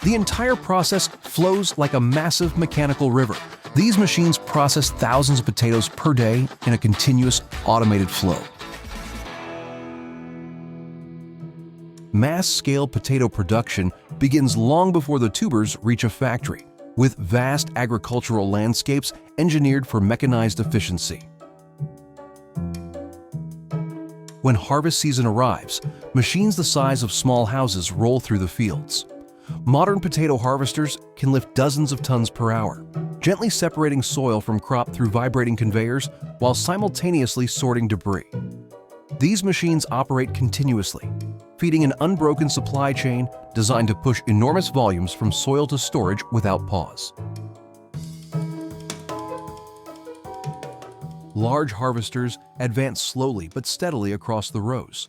The entire process flows like a massive mechanical river. These machines process thousands of potatoes per day in a continuous automated flow. Mass-scale potato production begins long before the tubers reach a factory, with vast agricultural landscapes engineered for mechanized efficiency. When harvest season arrives, machines the size of small houses roll through the fields. Modern potato harvesters can lift dozens of tons per hour, gently separating soil from crop through vibrating conveyors while simultaneously sorting debris. These machines operate continuously, feeding an unbroken supply chain designed to push enormous volumes from soil to storage without pause. Large harvesters advance slowly but steadily across the rows.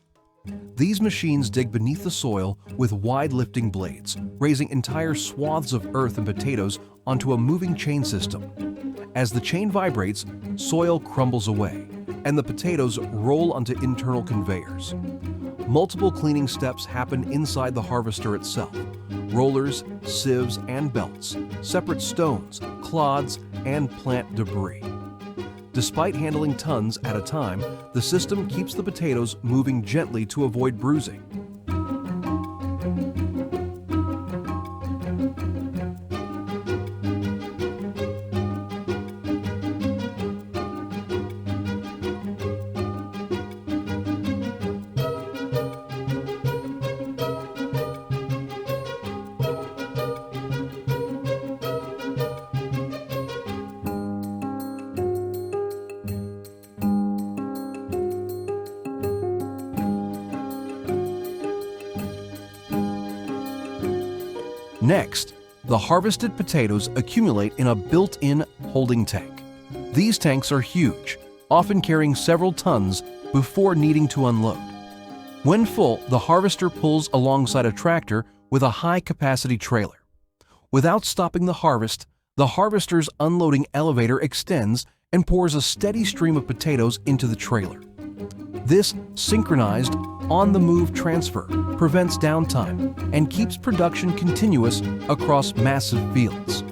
These machines dig beneath the soil with wide lifting blades, raising entire swaths of earth and potatoes onto a moving chain system. As the chain vibrates, soil crumbles away, and the potatoes roll onto internal conveyors. Multiple cleaning steps happen inside the harvester itself. Rollers, sieves, and belts separate stones, clods, and plant debris. Despite handling tons at a time, the system keeps the potatoes moving gently to avoid bruising. Next, the harvested potatoes accumulate in a built-in holding tank. These tanks are huge, often carrying several tons before needing to unload. When full, the harvester pulls alongside a tractor with a high-capacity trailer. Without stopping the harvest, the harvester's unloading elevator extends and pours a steady stream of potatoes into the trailer. This synchronized, on-the-move transfer prevents downtime and keeps production continuous across massive fields.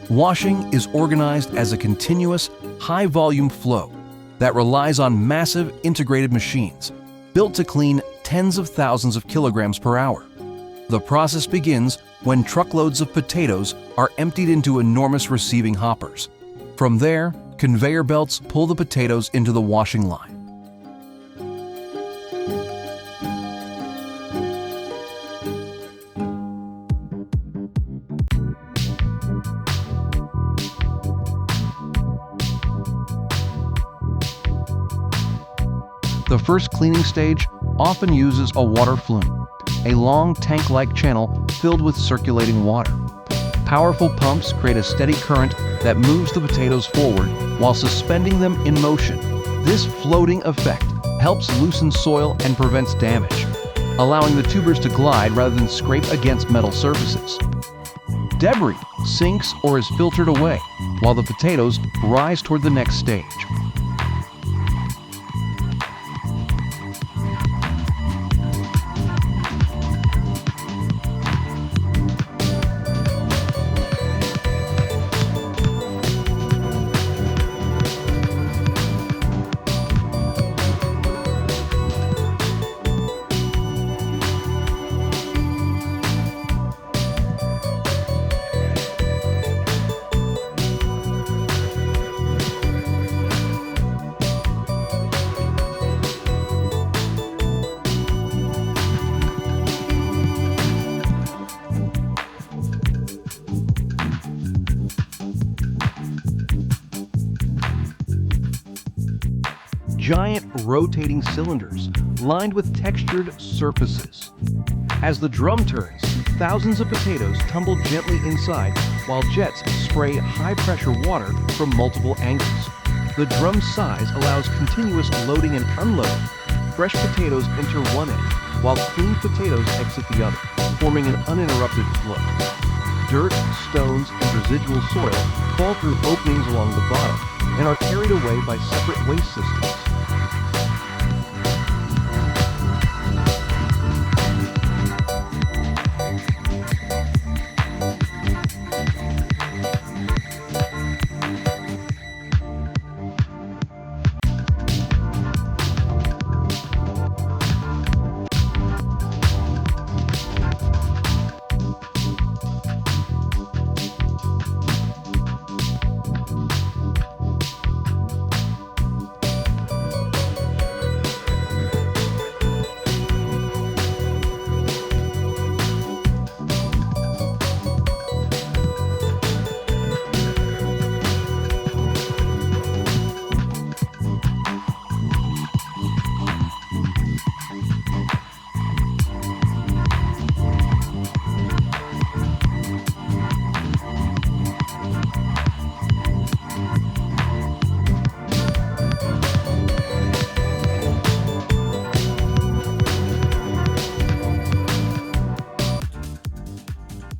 Washing is organized as a continuous, high-volume flow that relies on massive integrated machines built to clean tens of thousands of kilograms per hour. The process begins when truckloads of potatoes are emptied into enormous receiving hoppers. From there, conveyor belts pull the potatoes into the washing line. The first cleaning stage often uses a water flume, a long tank-like channel filled with circulating water. Powerful pumps create a steady current that moves the potatoes forward while suspending them in motion. This floating effect helps loosen soil and prevents damage, allowing the tubers to glide rather than scrape against metal surfaces. Debris sinks or is filtered away, while the potatoes rise toward the next stage. Giant rotating cylinders lined with textured surfaces. As the drum turns, thousands of potatoes tumble gently inside while jets spray high-pressure water from multiple angles. The drum's size allows continuous loading and unloading. Fresh potatoes enter one end, while clean potatoes exit the other, forming an uninterrupted flow. Dirt, stones, and residual soil fall through openings along the bottom and are carried away by separate waste systems.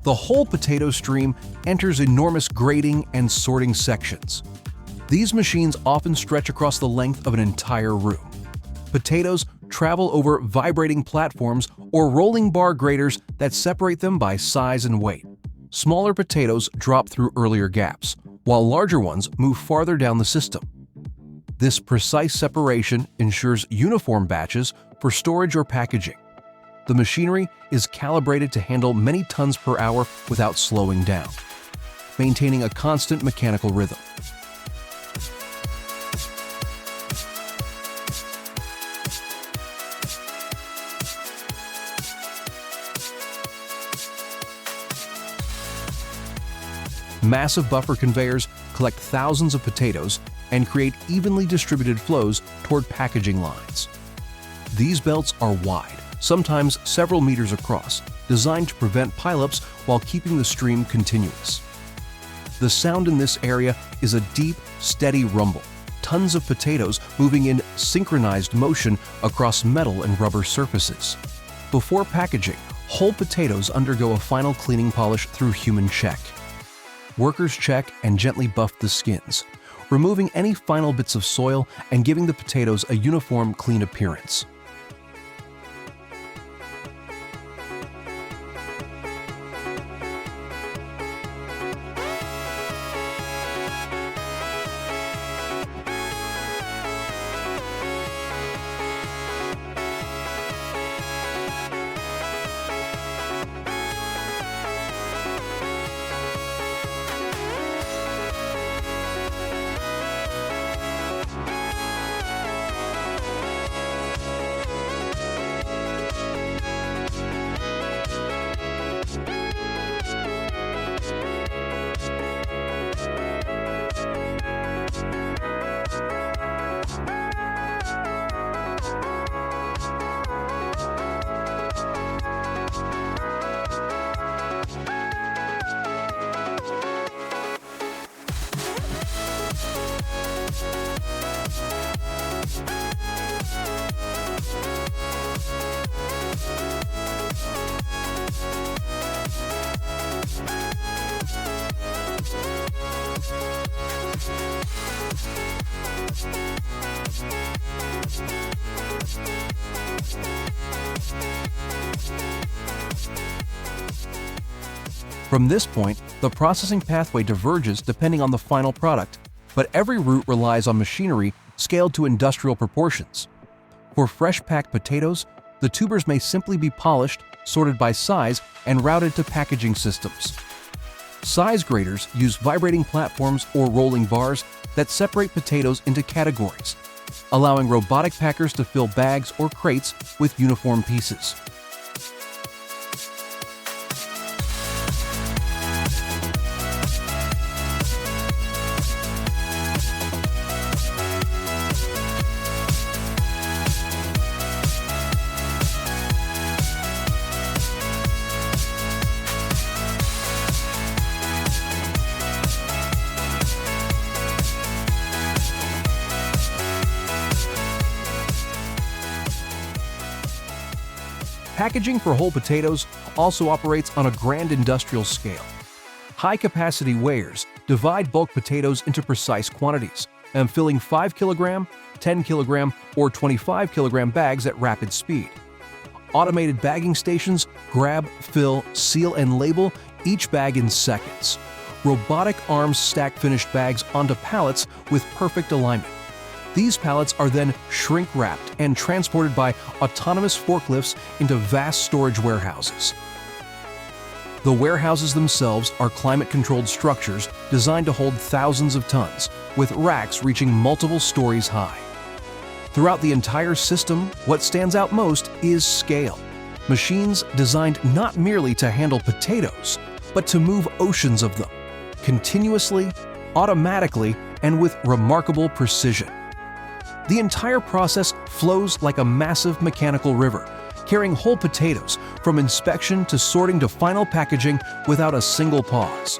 The whole potato stream enters enormous grading and sorting sections. These machines often stretch across the length of an entire room. Potatoes travel over vibrating platforms or rolling bar graders that separate them by size and weight. Smaller potatoes drop through earlier gaps, while larger ones move farther down the system. This precise separation ensures uniform batches for storage or packaging. The machinery is calibrated to handle many tons per hour without slowing down, maintaining a constant mechanical rhythm. Massive buffer conveyors collect thousands of potatoes and create evenly distributed flows toward packaging lines. These belts are wide, sometimes several meters across, designed to prevent pileups while keeping the stream continuous. The sound in this area is a deep, steady rumble, tons of potatoes moving in synchronized motion across metal and rubber surfaces. Before packaging, whole potatoes undergo a final cleaning polish through human check. Workers check and gently buff the skins, removing any final bits of soil and giving the potatoes a uniform, clean appearance. From this point, the processing pathway diverges depending on the final product, but every route relies on machinery scaled to industrial proportions. For fresh-packed potatoes, the tubers may simply be polished, sorted by size, and routed to packaging systems. Size graders use vibrating platforms or rolling bars that separate potatoes into categories, allowing robotic packers to fill bags or crates with uniform pieces. Packaging for whole potatoes also operates on a grand industrial scale. High-capacity weighers divide bulk potatoes into precise quantities, and filling 5 kilogram, 10 kilogram, or 25 kilogram bags at rapid speed. Automated bagging stations grab, fill, seal, and label each bag in seconds. Robotic arms stack finished bags onto pallets with perfect alignment. These pallets are then shrink-wrapped and transported by autonomous forklifts into vast storage warehouses. The warehouses themselves are climate-controlled structures designed to hold thousands of tons, with racks reaching multiple stories high. Throughout the entire system, what stands out most is scale. Machines designed not merely to handle potatoes, but to move oceans of them, continuously, automatically, and with remarkable precision. The entire process flows like a massive mechanical river, carrying whole potatoes from inspection to sorting to final packaging without a single pause.